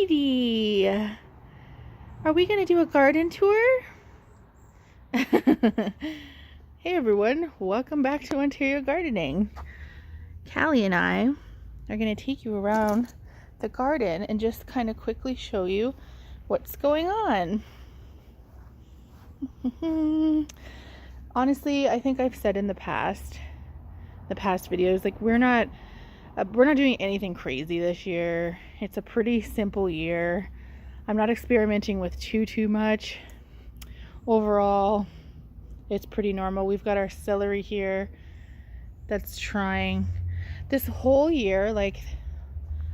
Alrighty. Are we gonna do a garden tour? Hey everyone, welcome back to Ontario Gardening. Callie and I are gonna take you around the garden and just kind of quickly show you what's going on. Honestly, I think I've said in the past videos, like we're not doing anything crazy this year. It's a pretty simple year. I'm not experimenting with too much. Overall, it's pretty normal. We've got our celery here that's trying. This whole year, like,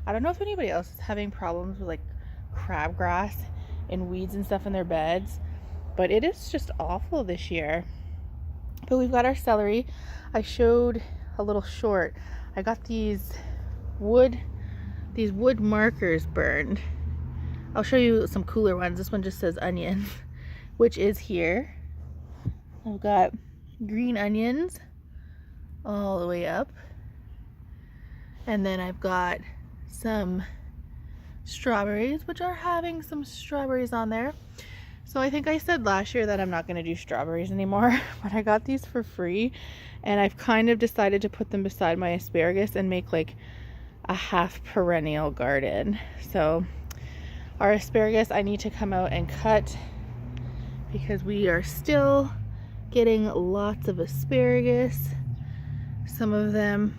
I don't know if anybody else is having problems with like crabgrass and weeds and stuff in their beds, but it is just awful this year. But we've got our celery. I showed a little short. I got these wood markers burned. I'll show you some cooler ones. This one just says onion, which is here. I've got green onions all the way up. And then I've got some strawberries, which are having some strawberries on there. So I think I said last year that I'm not going to do strawberries anymore, but I got these for free. And I've kind of decided to put them beside my asparagus and make like a half perennial garden. So our asparagus I need to come out and cut because we are still getting lots of asparagus. Some of them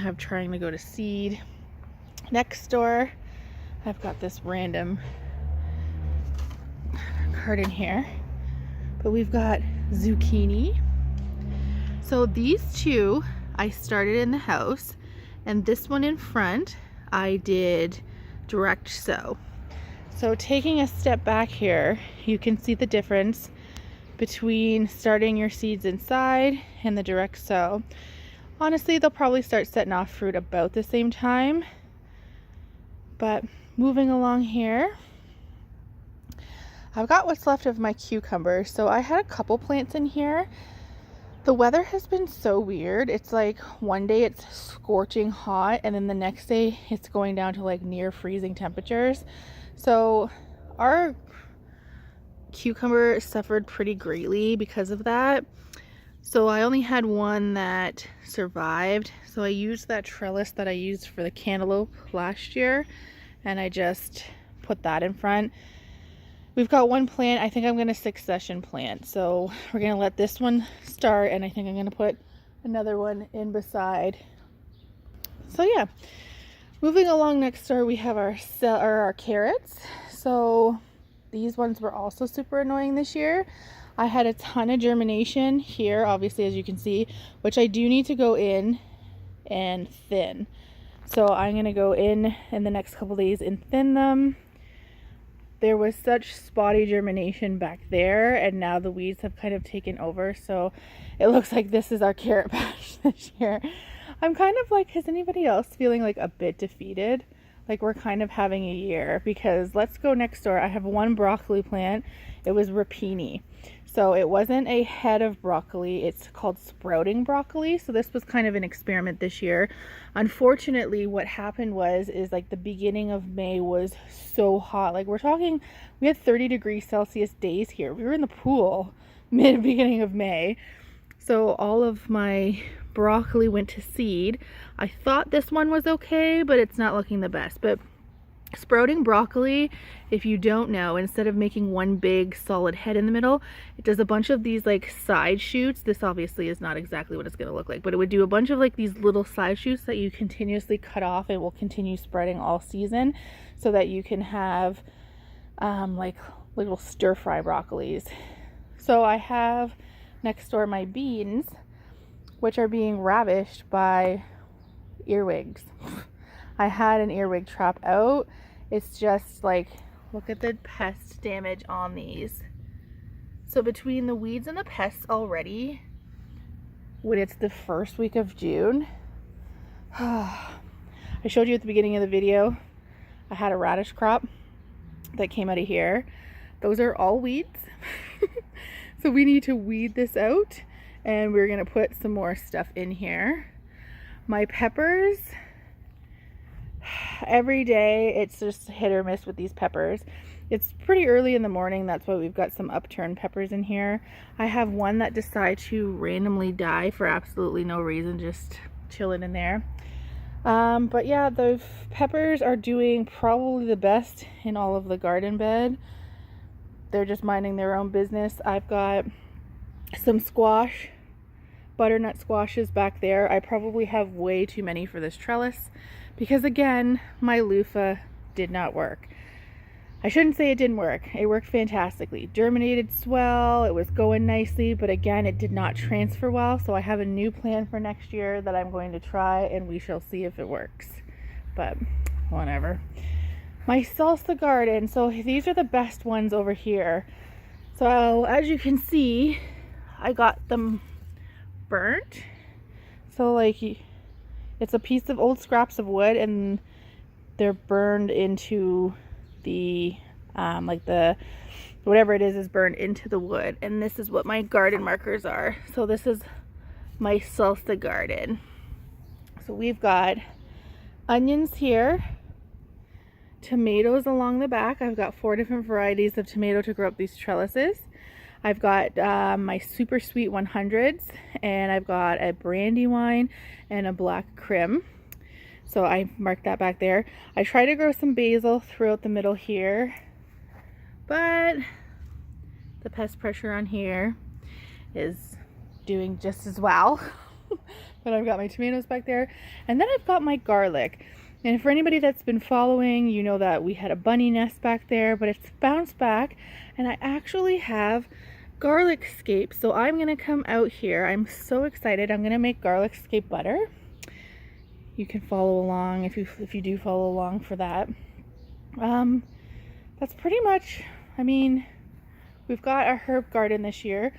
have trying to go to seed. Next door, I've got this random garden here, but we've got zucchini. So these two I started in the house, and this one in front I did direct sow. So taking a step back here, you can see the difference between starting your seeds inside and the direct sow. Honestly, they'll probably start setting off fruit about the same time. But moving along here, I've got what's left of my cucumbers. So I had a couple plants in here. The weather has been so weird. It's like one day it's scorching hot and then the next day it's going down to like near freezing temperatures. So our cucumber suffered pretty greatly because of that. So I only had one that survived. So I used that trellis that I used for the cantaloupe last year, and I just put that in front. We've got one plant I think I'm going to succession plant. So we're going to let this one start, and I think I'm going to put another one in beside. So yeah, moving along, next door we have our carrots. So these ones were also super annoying this year. I had a ton of germination here, obviously, as you can see, which I do need to go in and thin. So I'm going to go in the next couple days and thin them. There was such spotty germination back there, and now the weeds have kind of taken over. So it looks like this is our carrot patch this year. I'm kind of like, is anybody else feeling like a bit defeated? Like we're kind of having a year, because let's go next door. I have one broccoli plant. It was rapini. So it wasn't a head of broccoli. It's called sprouting broccoli. So this was kind of an experiment this year. Unfortunately, what happened is like the beginning of May was so hot. Like we're talking, we had 30 degrees Celsius days here. We were in the pool beginning of May. So all of my broccoli went to seed. I thought this one was okay, but it's not looking the best. But sprouting broccoli, if you don't know, instead of making one big solid head in the middle, it does a bunch of these like side shoots. This obviously is not exactly what it's going to look like, but it would do a bunch of like these little side shoots that you continuously cut off and will continue spreading all season, so that you can have like little stir fry broccolis. So I have next door my beans, which are being ravished by earwigs. I had an earwig trap out. It's just like, look at the pest damage on these. So between the weeds and the pests already, when it's the first week of June, I showed you at the beginning of the video, I had a radish crop that came out of here. Those are all weeds. So we need to weed this out, and we're gonna put some more stuff in here. My peppers every day it's just hit or miss with these peppers. It's pretty early in the morning, that's why we've got some upturned peppers in here. I have one that decided to randomly die for absolutely no reason, just chilling in there. But yeah, the peppers are doing probably the best in all of the garden bed. They're just minding their own business. I've got some squash, butternut squashes back there. I probably have way too many for this trellis because, again, my loofah did not work. I shouldn't say it didn't work. It worked fantastically. Germinated swell, it was going nicely, but again, it did not transfer well. So I have a new plan for next year that I'm going to try, and we shall see if it works. But whatever. My salsa garden, so these are the best ones over here. So as you can see, I got them burnt. So like, it's a piece of old scraps of wood, and they're burned into the like the whatever it is burned into the wood. And this is what my garden markers are. So this is my salsa garden. So we've got onions here, tomatoes along the back. I've got 4 different varieties of tomato to grow up these trellises. I've got my super sweet 100s, and I've got a Brandywine and a black Krim. So I marked that back there. I try to grow some basil throughout the middle here, but the pest pressure on here is doing just as well. But I've got my tomatoes back there, and then I've got my garlic. And for anybody that's been following, you know that we had a bunny nest back there, but it's bounced back, and I actually have garlic scape. So I'm gonna come out here. I'm so excited. I'm gonna make garlic scape butter. You can follow along if you do follow along for that. That's pretty much, I mean, we've got our herb garden this year.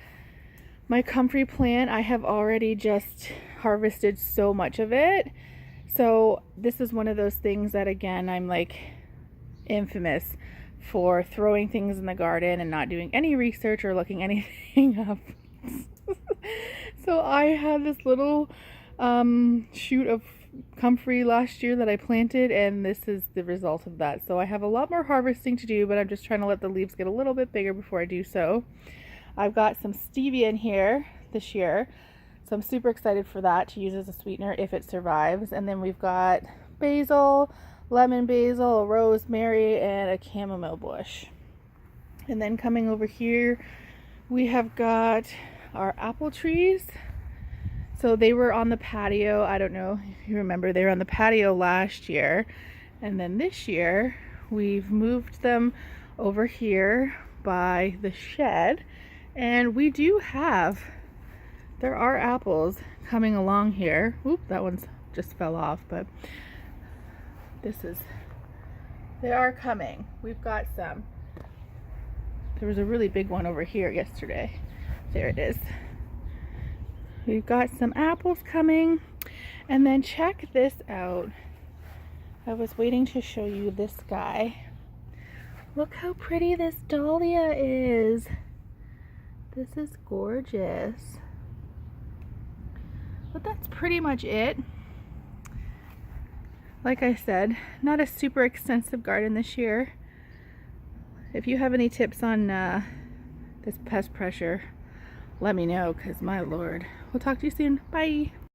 My comfrey plant, I have already just harvested so much of it. So this is one of those things that, again, I'm like infamous for throwing things in the garden and not doing any research or looking anything up. So I had this little shoot of comfrey last year that I planted, and this is the result of that. So I have a lot more harvesting to do, but I'm just trying to let the leaves get a little bit bigger before I do so. I've got some stevia in here this year, so I'm super excited for that to use as a sweetener if it survives. And then we've got basil, lemon basil, rosemary, and a chamomile bush. And then coming over here, we have got our apple trees. So they were on the patio. I don't know if you remember, they were on the patio last year. And then this year, we've moved them over here by the shed. And we do have, there are apples coming along here. Oop, that one's just fell off, but they are coming. We've got some. There was a really big one over here yesterday. There it is. We've got some apples coming. And then check this out. I was waiting to show you this guy. Look how pretty this dahlia is. This is gorgeous. But that's pretty much it. Like I said, not a super extensive garden this year. If you have any tips on this pest pressure, let me know, because my lord. We'll talk to you soon. Bye.